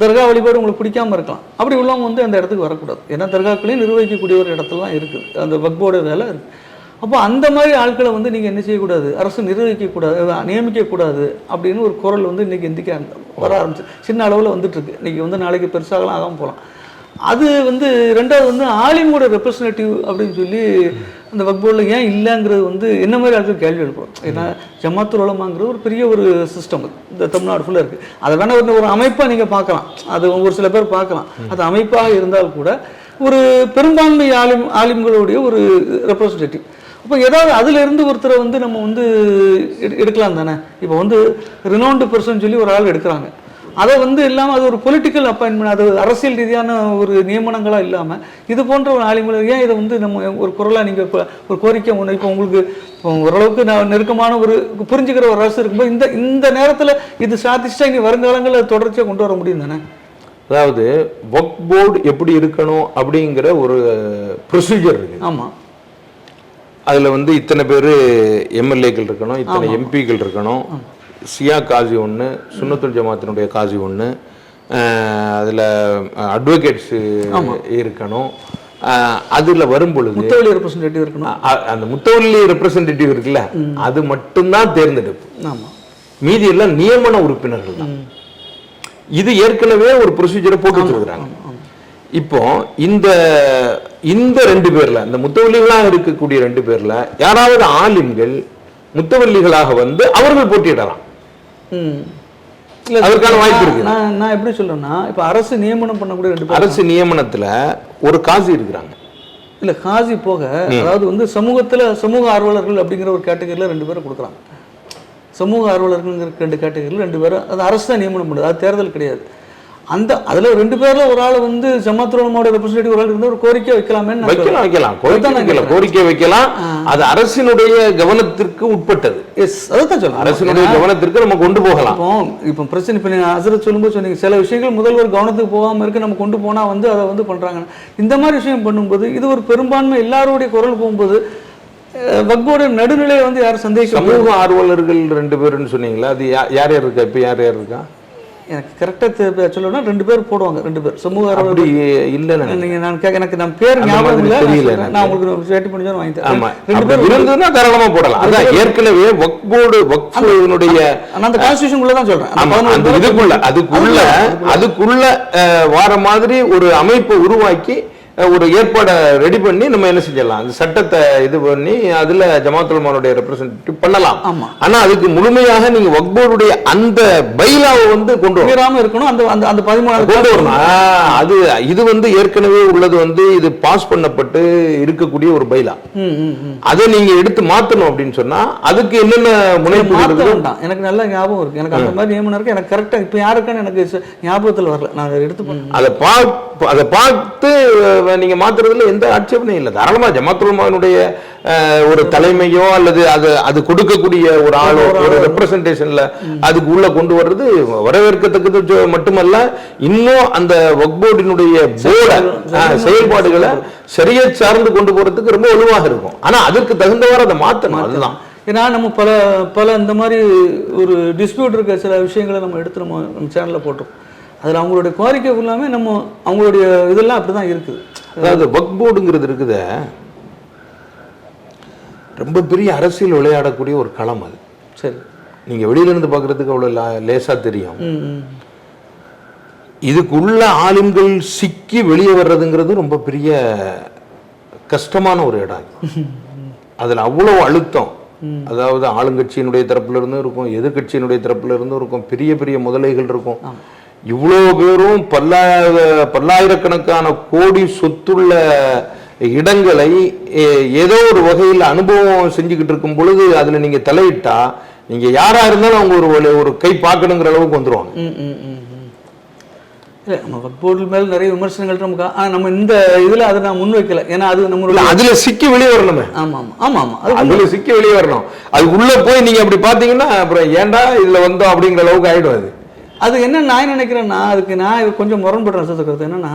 Speaker 1: தர்கா வழிபாடு உங்களுக்கு பிடிக்காமல் இருக்கலாம், அப்படி உள்ளவங்க வந்து அந்த இடத்துக்கு வரக்கூடாது. ஏன்னா தர்காக்களையும் நிர்வகிக்கக்கூடிய ஒரு இடத்துல தான் இருக்குது, அந்த வக்ஃபோட வேலை இருக்குது. அப்போ அந்த மாதிரி ஆட்களை வந்து நீங்கள் என்ன செய்யக்கூடாது, அரசு நிர்வகிக்கக்கூடாது, நியமிக்கக்கூடாது அப்படின்னு ஒரு குரல் வந்து இன்றைக்கி இந்திக்கா வர ஆரம்பிச்சு, சின்ன அளவில் வந்துட்டுருக்கு. இன்றைக்கி வந்து நாளைக்கு பெருசாகலாம் ஆகாமல் போகலாம். அது வந்து ரெண்டாவது வந்து ஆலிமோட ரெப்ரஸன்டேட்டிவ் அப்படின்னு சொல்லி அந்த வக்ஃபோர்டில் ஏன் இல்லைங்கிறது வந்து என்ன மாதிரி ஆட்கள் கேள்வி எழுப்புறோம். ஏன்னா ஜமாத்துல் உலமாங்கிறது ஒரு பெரிய ஒரு சிஸ்டம் இந்த தமிழ்நாடு ஃபுல்லாக இருக்குது. அதை வேணால் ஒரு அமைப்பாக நீங்கள் பார்க்கலாம், அது ஒரு சில பேர் பார்க்கலாம். அது அமைப்பாக இருந்தால் கூட ஒரு பெரும்பான்மை ஆலிம்களுடைய ஒரு ரெப்ரஸன்டேட்டிவ். அப்போ ஏதாவது அதிலிருந்து ஒருத்தரை வந்து நம்ம வந்து எடுக்கலாம் தானே. இப்போ வந்து ரினவுண்டு பர்சன் சொல்லி ஒரு ஆள் எடுக்கிறாங்க, அதை வந்து இல்லாமல் அது ஒரு பொலிட்டிக்கல் அப்பாயின்மெண்ட், அது அரசியல் ரீதியான ஒரு நியமனங்களாக இல்லாமல் இது போன்ற ஒரு ஆளுங்களை ஏன் இதை வந்து நம்ம ஒரு குரலாக நீங்கள் இப்போ ஒரு கோரிக்கை ஒன்று இப்போ உங்களுக்கு ஓரளவுக்கு நெருக்கமான ஒரு புரிஞ்சுக்கிற ஒரு அரசு இருக்கும்போது இந்த நேரத்தில் இது சாதிச்சுட்டா இனி வருங்காலங்களில் தொடர்ச்சியாக கொண்டு வர முடியும் தானே.
Speaker 2: அதாவது வக்ஃப் போர்டு எப்படி இருக்கணும் அப்படிங்கிற ஒரு ப்ரொசீஜர் இருக்கு.
Speaker 1: ஆமாம்,
Speaker 2: அதில் வந்து இத்தனை பேர் எம்எல்ஏக்கள் இருக்கணும், இத்தனை எம்பிக்கள் இருக்கணும், சியா காசி ஒன்று, சுன்னத்துல் ஜமாத்தினுடைய காசி ஒன்று, அதில் அட்வொகேட்ஸு இருக்கணும். அதில் வரும் பொழுது
Speaker 1: முத்தவல்லி ரெப்ரஸன்டேட்டிவ் இருக்கணும்.
Speaker 2: அந்த முத்தவல்லி ரெப்ரஸன்டேட்டிவ் இருக்குல்ல, அது மட்டும்தான் தேர்ந்தெடுப்பு.
Speaker 1: ஆமாம், மீதி
Speaker 2: எல்லாம் நியமன உறுப்பினர்கள் தான். இது ஏற்கனவே ஒரு ப்ரொசீஜரை போட்டு வச்சிருக்கிறாங்க. இப்போ இந்த 2 பேர்ல, இந்த முத்தவல்லிகளாக இருக்கக்கூடிய 2 பேர்ல யாராவது ஆலிம்கள் முத்தவல்லிகளாக வந்து அவர்கள் போட்டியிடலாம், அதற்கான வாய்ப்பு இருக்கு.
Speaker 1: நான் எப்படி சொல்றேன்னா, இப்ப அரசு நியமனம் பண்ணக்கூடிய 2 பேர்,
Speaker 2: அரசு நியமனத்துல ஒரு காசி இருக்கிறாங்க.
Speaker 1: இல்ல காசி போக, அதாவது வந்து சமூக ஆர்வலர்கள் அப்படிங்கிற ஒரு கேட்டகரியில 2 பேரை கொடுக்குறாங்க. சமூக ஆர்வலர்கள் 2 கேட்டகரியில் 2 பேரை அது அரசு தான் நியமனம் பண்ணுது, அது தேர்தல் கிடையாது. அதுல 2 பேர்ல ஒரு ஆள் வந்து ஜமாத்துல் உலமாவோட ரெப்ரஸன்டேட்டிவ் ஒரு ஆள் இருந்தா ஒரு கோரிக்கை வைக்கலாமே.
Speaker 2: கோரிக்கை வைக்கலாம். அது அரசினுடைய கவனத்திற்கு உட்பட்டது.
Speaker 1: அதான் சொல்றேன்,
Speaker 2: அரசினுடைய கவனத்திற்கு நம்ம கொண்டு போகலாம்.
Speaker 1: இப்போ பிரச்சனை இப்ப நீங்க ஹசரத் சொல்லும்போது சொன்னீங்க, சில விஷயங்கள் முதல்வர் கவனத்துக்கு போகாம இருக்கு, நம்ம கொண்டு போனா வந்து அதை வந்து பண்றாங்க. இந்த மாதிரி விஷயம் பண்ணும்போது இது ஒரு பெரும்பான்மை எல்லாருடைய குரல் போகும்போது வக்ஃபோட நடுநிலையை வந்து யாரும் சந்தேகம்.
Speaker 2: சமூக ஆர்வலர்கள் 2 பேருன்னு சொன்னீங்களா, அது யார் யார் இருக்கா? இப்ப யார் யார் இருக்கா
Speaker 1: எனக்கு கரெக்டாக சொல்லணும்னா 2 பேர் போடுவாங்க. 2 பேர் சமூக
Speaker 2: அப்படி இல்லை.
Speaker 1: நீங்கள் எனக்கு நான் பேர் ஞாபகம் இல்லை, தெரியல. நான் உங்களுக்கு சேட்டி பண்ணி தான் வாங்கி தரேன்.
Speaker 2: 2 பேர் இருந்ததுன்னா தாராளமா போடலாம். அதான் ஏற்கனவே வக்ஃப் போர்டு வக்ஃபுனுடைய
Speaker 1: நான் அந்த கான்ஸ்டிடியூஷனுக்குள்ள தான் சொல்றேன்.
Speaker 2: அதுக்குள்ள வார மாதிரி ஒரு அமைப்பை உருவாக்கி ஒரு ஏற்பாடை ரெடி பண்ணி நம்ம என்ன செஞ்சிடலாம், அந்த சட்டத்தை இது பண்ணி அதுல ஜமாத்துல் உலமாவுடைய ரெப்ரசன்டேட்டிவ் பண்ணலாம். ஆனா அதுக்கு முழுமையாக நீங்க வக்ஃப் போர்டுடைய அந்த பைலாவை வந்து கொண்டு வராம இருக்கணும். அந்த அந்த 13 கொண்டு வரணும். அது இது ஏற்கனவே உள்ளது இது பாஸ் பண்ணப்பட்டு இருக்கக்கூடிய ஒரு பைலா. அதை நீங்க எடுத்து மாத்தணும் அப்படின்னு சொன்னா அதுக்கு என்னென்ன முனைப்பு இருக்கு?
Speaker 1: எனக்கு நல்ல ஞாபகம் இருக்கு. எனக்கு அந்த மாதிரி நியமனம் இருக்கு. எனக்கு கரெக்டா இப்ப யாருக்கான்னு எனக்கு ஞாபகத்தில் வரல. நான் அதை எடுத்து
Speaker 2: அதை பார்த்து நீங்க மாத்துறதுல எந்த ஆட்சேபனையும் இல்லை. தாராளமா ஜமாத்துல் உலமாவினுடைய ஒரு தலைமையோ அல்லது அது கொடுக்கக்கூடிய ஒரு ஆளோ ஒரு ரெப்ரசன்டேஷன்ல அதுக்கு உள்ள கொண்டு வர்றது வரவேற்கத்தக்கது மட்டுமல்ல, இன்னும் அந்த வக்ஃப் போர்டினுடைய செயல்பாடுகளை சரியா சார்ந்து கொண்டு போறதுக்கு ரொம்ப வலுவாக இருக்கும். ஆனா அதுக்கு தகுந்தவாறு அதை மாத்தணும். அதுதான்.
Speaker 1: ஏன்னா நம்ம பல இந்த மாதிரி ஒரு டிஸ்பியூட் இருக்க சில விஷயங்களை நம்ம எடுத்து நம்ம சேனலில் போட்டோம். அதில் அவங்களுடைய கோரிக்கை ஃபுல்லாமே நம்ம அவங்களுடைய இதெல்லாம் அப்படிதான் இருக்குது.
Speaker 2: அதாவது வக்ஃப் போர்டுங்கிறது இருக்குத ரொம்ப பெரிய அரசியல் விளையாடக்கூடிய ஒரு களம். அது
Speaker 1: சரி,
Speaker 2: நீங்க வெளியில இருந்து பார்க்கறதுக்கு அவ்வளவு லேசா தெரியும். இதுக்குள்ள ஆளுங்கள் சிக்கி வெளியே வர்றதுங்கிறது ரொம்ப பெரிய கஷ்டமான ஒரு இடம். அதுல அவ்வளவு அழுத்தம். அதாவது ஆளுங்கட்சியினுடைய தரப்புல இருந்தும் இருக்கும், எதிர்கட்சியினுடைய தரப்புல இருந்தும் இருக்கும், பெரிய பெரிய முதலைகள் இருக்கும். இவ்வளவு பேரும் பல்லாயிரக்கணக்கான கோடி சொத்துள்ள இடங்களை ஏதோ ஒரு வகையில் அனுபவம் செஞ்சுக்கிட்டு இருக்கும் பொழுது அதுல நீங்க தலையிட்டா நீங்க யாரா இருந்தாலும் அவங்க ஒரு கை பார்க்கணுங்கிற அளவுக்கு வந்துருவாங்க.
Speaker 1: இல்லை, நம்ம வக்ஃப் போர்டு மேல நிறைய விமர்சனங்கள் நமக்கு. நம்ம இந்த இதுல அதை நான் முன் வைக்கல. ஏன்னா அது நம்மளோட
Speaker 2: அதுல சிக்கி வெளியே வரணுமே.
Speaker 1: ஆமா ஆமா ஆமா ஆமா
Speaker 2: அதுல சிக்கி வெளியே வரணும். அது உள்ள போய் நீங்க அப்படி பாத்தீங்கன்னா அப்புறம் ஏன்டா இதுல வந்தோம் அப்படிங்கிற அளவுக்கு ஆயிடும்.
Speaker 1: அது என்ன நான் நினைக்கிறேன்னா, அதுக்கு நான் கொஞ்சம் முரண்படுறேன் கருத்து. என்னன்னா,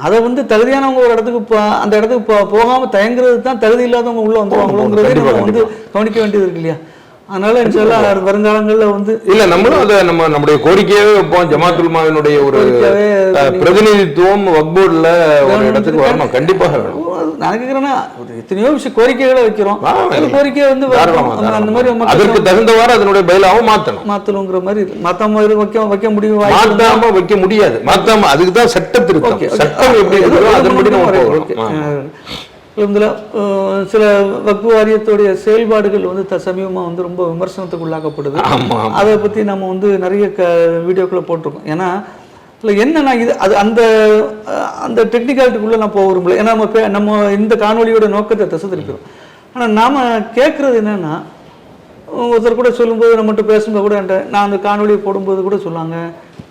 Speaker 1: அதை தகுதியானவங்க ஒரு இடத்துக்கு அந்த இடத்துக்கு போகாம தயங்குறது தான் தகுதி இல்லாதவங்க உள்ள வந்துருவாங்களோங்கிறதே நம்ம கவனிக்க வேண்டியது இருக்கு இல்லையா? அதனால வருங்காலங்கள்ல
Speaker 2: இல்ல நம்மளும் அதை நம்முடைய கோரிக்கையாவே வைப்போம். ஜமாத்துல் உலமாவினுடைய ஒரு பிரதிநிதித்துவம் வக்ஃப் போர்டுல ஒரு இடத்துக்கு வரணும். கண்டிப்பாக வேணும்.
Speaker 1: நான் கேட்கிறேன்னா எத்தனையோ விஷயம் கோரிக்கைகளை வைக்கிறோம். கோரிக்கையை அந்த மாதிரி
Speaker 2: அதற்கு தகுந்தவாறு அதனுடைய பைலாவும்
Speaker 1: மாத்தணுங்கிற மாதிரி மாத்தாம வைக்க முடியும்.
Speaker 2: மாத்தாம வைக்க முடியாது. மாத்தாம அதுக்கு தான் சட்ட திருத்தம். சட்டம் எப்படி இருக்கோ அதன்படி நம்ம போகணும்.
Speaker 1: சில வக்ஃப் வாரியத்துடைய செயல்பாடுகள் சமீபமாக ரொம்ப விமர்சனத்துக்கு உள்ளாக்கப்படுது. அதை பற்றி நம்ம நிறைய வீடியோக்களை போட்டிருக்கோம். ஏன்னா இல்லை என்னன்னா இது அது அந்த அந்த டெக்னிக்காலிட்டிக்குள்ளே நான் போக விரும்பல. ஏன்னா நம்ம இந்த காணொலியோட நோக்கத்தை திசைத்திருக்கிறோம். ஆனால் நாம் கேட்குறது என்னென்னா, ஒருத்தர் கூட சொல்லும்போது நம்மகிட்ட பேசும்போது கூட நான் அந்த காணொலியை போடும்போது கூட சொல்லாங்க,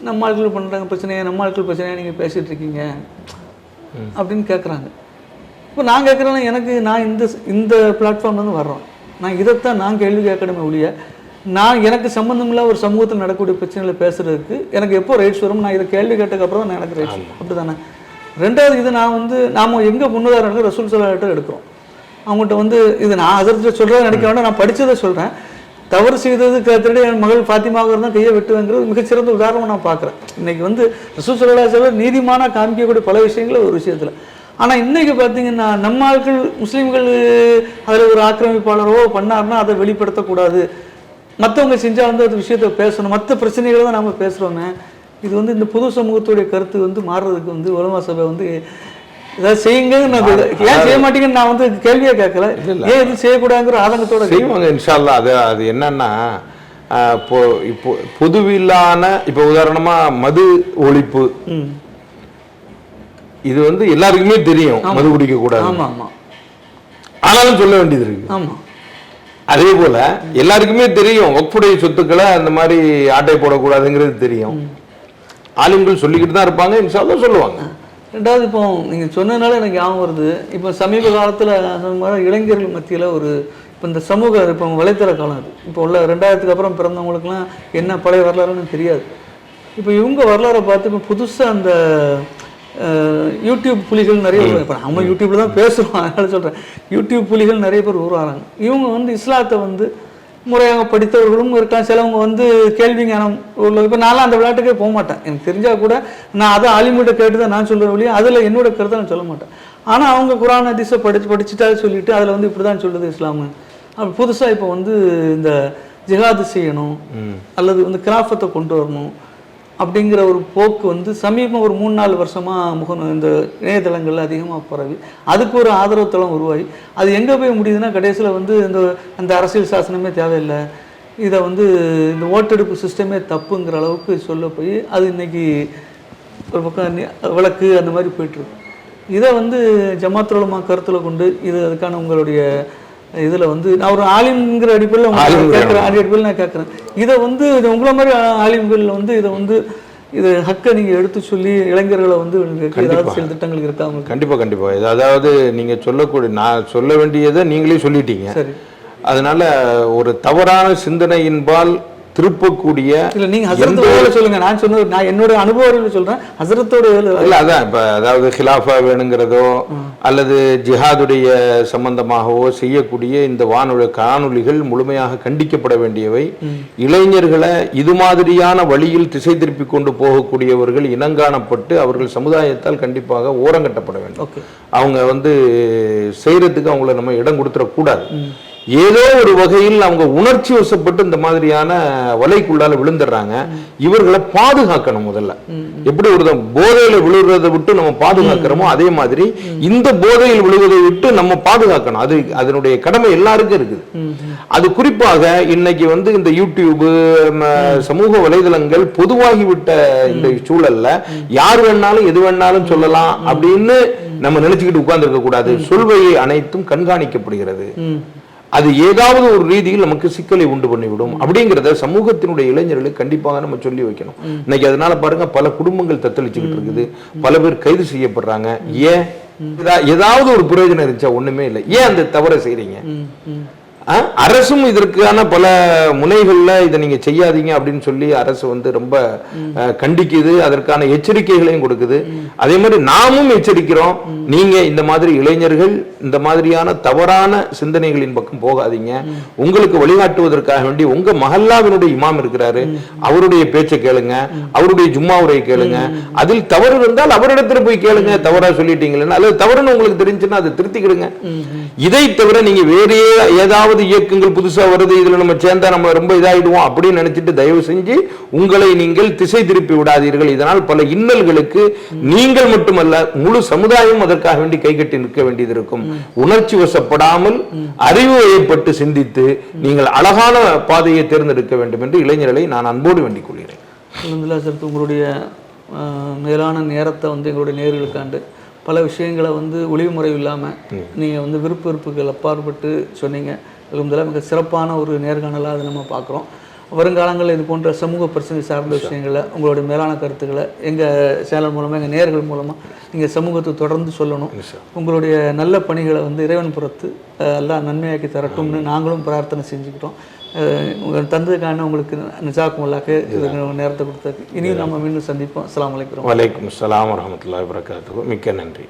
Speaker 1: நம்ம ஆட்கள் பண்ணுறாங்க பிரச்சனையை, நம்ம ஆட்கள் பிரச்சனையாக நீங்கள் பேசிகிட்டு இருக்கீங்க அப்படின்னு கேட்குறாங்க. இப்போ நான் கேட்குறேன்னா எனக்கு நான் இந்த பிளாட்ஃபார்ம்லேருந்து வர்றோம். நான் இதைத்தான் நான் கேள்வி கேட்கணுமே ஒழிய நான் எனக்கு சம்மந்தமில்ல ஒரு சமூகத்தில் நடக்கக்கூடிய பிரச்சனைகளை பேசுறதுக்கு எனக்கு எப்போ ரைட்ஸ் வரும்? நான் இதை கேள்வி கேட்டதுக்கப்புறம் தான் எனக்கு ரைட்ஸ் வரும். அப்படி தானே? ரெண்டாவது இது நாம் எங்கே முன்னுதாரணம் ரசூல் ஸல்லல்லாஹு எடுக்கிறோம். அவங்கள்ட்ட இது நான் அதற்கு சொல்கிறத நினைக்க வேண்டாம். நான் படித்ததை சொல்கிறேன். தவறு செய்தது திருடி என் மகள் ஃபாத்திமாவுக்கு தான் கையை வெட்டுவேங்கிறது மிகச்சிறந்த உதாரணமாக நான் பார்க்குறேன். இன்றைக்கி ரசூல் ஸல்லல்லாஹு அலைஹி வஸல்லம் நீதிமான காமிக்கக்கூடிய பல விஷயங்கள் ஒரு விஷயத்தில். ஆனால் இன்றைக்கி பார்த்தீங்கன்னா நம்ம ஆட்கள் முஸ்லீம்கள் அதில் ஒரு ஆக்கிரமிப்பாளரோ பண்ணார்னா அதை வெளிப்படுத்தக்கூடாது, மற்றவங்க செஞ்சால் அது விஷயத்தை பேசணும், மற்ற பிரச்சனைகளை தான் நம்ம பேசுகிறோமே. இது இந்த புது சமூகத்துடைய கருத்து மாறுறதுக்கு உலமா சபை ஏதாவது செய்யுங்க. ஏன் செய்ய மாட்டீங்கன்னு நான் கேள்வியே கேட்கல. ஏன் இது செய்யக்கூடாதுங்கிற ஆதங்கத்தோட
Speaker 2: செய்வாங்க இன்ஷா அல்லாஹ். அது என்னன்னா இப்போ பொதுவில்லான இப்போ உதாரணமா மது ஒழிப்பு இது எல்லாருக்குமே தெரியும், மது குடிக்க கூடாது. ஆனாலும் சொல்ல வேண்டியது இருக்கு.
Speaker 1: ஆமா,
Speaker 2: அதே போல எல்லாருக்குமே தெரியும் வக்ஃபுடைய சொத்துக்களை அந்த மாதிரி ஆட்டை போடக்கூடாதுங்கிறது தெரியும். ஆளுங்கள் சொல்லிக்கிட்டு தான் இருப்பாங்க, இன்ஷா அல்லாஹ் சொல்லுவாங்க.
Speaker 1: ரெண்டாவது இப்போ நீங்கள் சொன்னதுனால எனக்கு ஞாபகம் வருது. இப்போ சமீப காலத்தில் அந்த மாதிரி இளைஞர்கள் மத்தியில் இப்போ இந்த சமூக இப்போ வலைத்தள காலம் அது இப்போ உள்ள 2000க்கு அப்புறம் பிறந்தவங்களுக்குலாம் என்ன பழைய வரலாறுன்னு தெரியாது. இப்போ இவங்க வரலாறை பார்த்து இப்போ புதுசாக அந்த யூடியூப் புலிகள் நிறைய பேர், இப்போ நம்ம யூடியூப்ல தான் பேசுகிறோம் அதனால சொல்கிறேன், யூடியூப் புலிகள் நிறைய பேர் உருவாகிறாங்க. இவங்க இஸ்லாத்தை முறையாக படித்தவர்களும் இருக்காங்க. சிலவங்க கேள்வி ஞானம் உள்ள. இப்போ நான்லாம் அந்த விளையாட்டுக்கே போக மாட்டேன். எனக்கு தெரிஞ்சால் கூட நான் அதை ஆலிமிட்ட கேட்டு தான் நான் சொல்கிற வழியாக அதில் என்னோட கருத்தை நான் சொல்ல மாட்டேன். ஆனால் அவங்க குரான் ஹதீஸை படிச்சுட்டா சொல்லிட்டு அதில் இப்படி தான் சொல்லுது இஸ்லாமு. அப்போ புதுசாக இப்போ இந்த ஜிஹாது செய்யணும் அல்லது கிராஃபத்தை கொண்டு வரணும், அப்படிங்கிற ஒரு போக்கு வந்து சமீபம் ஒரு 3-4 வருஷமாக இந்த இணையதளங்கள்ல அதிகமாக பரவி அதுக்கு ஒரு ஆதரவு தளம் உருவாகி அது எங்கே போய் முடியுதுன்னா கடைசியில் வந்து அந்த அரசியல் சாசனமே தேவையில்லை, இதை வந்து இந்த ஓட்டெடுப்பு சிஸ்டமே தப்புங்கிற அளவுக்கு சொல்ல போய் அது இன்னைக்கு ஒரு பக்கம் வழக்கு அந்த மாதிரி போயிட்டுருக்கு. இதை வந்து ஜமாத் உலமா கருத்தில் கொண்டு இது அதுக்கான உங்களுடைய இதில் வந்து நான் ஒரு ஆலிம்ங்கிற அடிப்படையில் கேட்குறேன் நான் கேட்குறேன், இதை வந்து உங்களை மாதிரி ஆலிம்கள் வந்து இதை வந்து இது ஹக்கை நீங்கள் எடுத்து சொல்லி இளைஞர்களை வந்து ஏதாவது சில திட்டங்கள் இருக்கா?
Speaker 2: கண்டிப்பாக அதாவது நீங்கள் சொல்லக்கூடிய நான் சொல்ல வேண்டியதை நீங்களே சொல்லிட்டீங்க.
Speaker 1: சரி, அதனால
Speaker 2: ஒரு தவறான சிந்தனையின்பால் திருப்பக்கூடிய
Speaker 1: இல்ல நீங்க ஹஸரத்தோட சொல்லுங்க, நான் சொன்னது நான் என்னோட அனுபவத்தில் சொல்றேன். ஹஸரத்தோட
Speaker 2: இல்ல அதான் இப்ப அதாவது ஹிலாஃபா வேணுங்கிறதோ அல்லது ஜிஹாதுடைய சம்பந்தமாகவோ செய்யக்கூடிய இந்த காணொளிகள் முழுமையாக கண்டிக்கப்பட வேண்டியவை. இளைஞர்களை இது மாதிரியான வழியில் திசை திருப்பி கொண்டு போகக்கூடியவர்கள் இனங்காணப்பட்டு அவர்கள் சமுதாயத்தால் கண்டிப்பாக ஓரங்கட்டப்பட வேண்டும். அவங்க வந்து செய்யறதுக்கு அவங்கள நம்ம இடம் கொடுத்துடக்கூடாது. ஏதோ ஒரு வகையில் அவங்க உணர்ச்சி வசப்பட்டு இந்த மாதிரியான வலைக்குள்ளால விழுந்துடுறாங்க. இவர்களை பாதுகாக்கணும். முதல்ல எப்படி ஒரு போதையில விழுறதை விட்டு நம்ம பாதுகாக்கிறோமோ அதே மாதிரி இந்த போதையில் விழுவதை விட்டு நம்ம பாதுகாக்கணும். அது அதனுடைய கடமை எல்லாருக்கும் இருக்குது. அது குறிப்பாக இன்னைக்கு வந்து இந்த யூடியூப் சமூக வலைதளங்கள் பொதுவாகிவிட்ட இந்த சூழல்ல யார் வேணாலும் எது வேணாலும் சொல்லலாம் அப்படின்னு நம்ம நினைச்சுக்கிட்டு உட்கார்ந்து இருக்க கூடாது. சொல்வையை அனைத்தும் கண்காணிக்கப்படுகிறது. அது ஏதாவது ஒரு ரீதியில் நமக்கு சிக்கலை உண்டு பண்ணிவிடும். அப்படிங்கிறத சமூகத்தினுடைய இளைஞர்களுக்கு கண்டிப்பாக நம்ம சொல்லி வைக்கணும். இன்னைக்கு அதனால பாருங்க பல குடும்பங்கள் தத்தளிச்சுக்கிட்டு இருக்குது, பல பேர் கைது செய்யப்படுறாங்க. ஏன்? ஏதாவது ஒரு பிரயோஜனம் இருந்துச்சா? ஒண்ணுமே இல்லை. ஏன் அந்த தவறை செய்றீங்க? அரசும் இதற்கான பல முனைகள்ல இதை நீங்க செய்யாதீங்க அப்படின்னு சொல்லி அரசு வந்து ரொம்ப கண்டிக்குது. அதற்கான எச்சரிக்கைகளையும் கொடுக்குது. அதே மாதிரி நாமும் எச்சரிக்கிறோம், நீங்க இந்த மாதிரி இளைஞர்கள் இந்த மாதிரியான தவறான சிந்தனைகளின் பக்கம் போகாதீங்க. உங்களுக்கு வழிகாட்டுவதற்காக வேண்டி உங்க மஹல்லாவினுடைய இமாம் இருக்கிறாரு, அவருடைய பேச்சை கேளுங்க, அவருடைய ஜும்மா உரையை கேளுங்க. அதில் தவறு இருந்தால் அவரிடத்துல போய் கேளுங்க. தவறா சொல்லிட்டீங்களா அல்லது தவறுன்னு உங்களுக்கு தெரிஞ்சுன்னா அதை திருத்திக்கிடுங்க. இதை தவிர நீங்க வேற ஏதாவது இயக்கங்கள் புதுசா வருது, இதுல நம்ம சேர்ந்தா நம்ம ரொம்ப இதாயிடுவோம் அப்படின்னு நினைச்சிட்டு தயவு செஞ்சு உங்களை நீங்கள் திசை திருப்பி விடாதீர்கள். இதனால் பல இன்னல்களுக்கு நீங்கள் மட்டுமல்ல முழு சமுதாயம் அதற்காக வேண்டி கைகட்டி நிற்க வேண்டியது இருக்கும். உணர்ச்சி வசப்படாமல் அறிவு வயப்பட்டு சிந்தித்து நீங்கள் அழகான பாதையை தேர்ந்தெடுக்க வேண்டும் என்று இளைஞர்களை நான் அன்போடு வேண்டிக் கொள்கிறேன்.
Speaker 1: உங்களுடைய மேலான நேரத்தை வந்து எங்களுடைய நேயர்களுக்காண்டு பல விஷயங்களை வந்து ஒளிவுமுறை இல்லாமல் நீங்கள் வந்து விருப்பங்கள் அப்பாற்பட்டு சொன்னீங்க. மிக சிறப்பான ஒரு நேர்காணலாக அதை நம்ம பார்க்குறோம். வருங்காலங்களில் இது போன்ற சமூக பிரச்சனை சார்ந்த விஷயங்களை உங்களுடைய மேலான கருத்துக்களை எங்கள் சேனல் மூலமாக எங்கள் நேயர்கள் மூலமாக நீங்கள் சமூகத்தை தொடர்ந்து சொல்லணும். உங்களுடைய நல்ல பணிகளை வந்து இறைவன் புறத்து எல்லாம் நன்மையாக்கி தரட்டும்னு நாங்களும் பிரார்த்தனை செஞ்சுக்கிட்டோம். உங்கள் தந்ததுக்கான உங்களுக்கு நிஜாக்குமுல்லாக்கு இதுக்கு நேரத்தை கொடுத்ததுக்கு இனியும் நம்ம மீண்டும் சந்திப்போம். அஸ்ஸலாமு அலைக்கும்.
Speaker 2: வலைக்கும் அஸ்ஸலாம் வரஹ்மத்துல்லாஹி வபரகாத்துஹு. மிக்க நன்றி.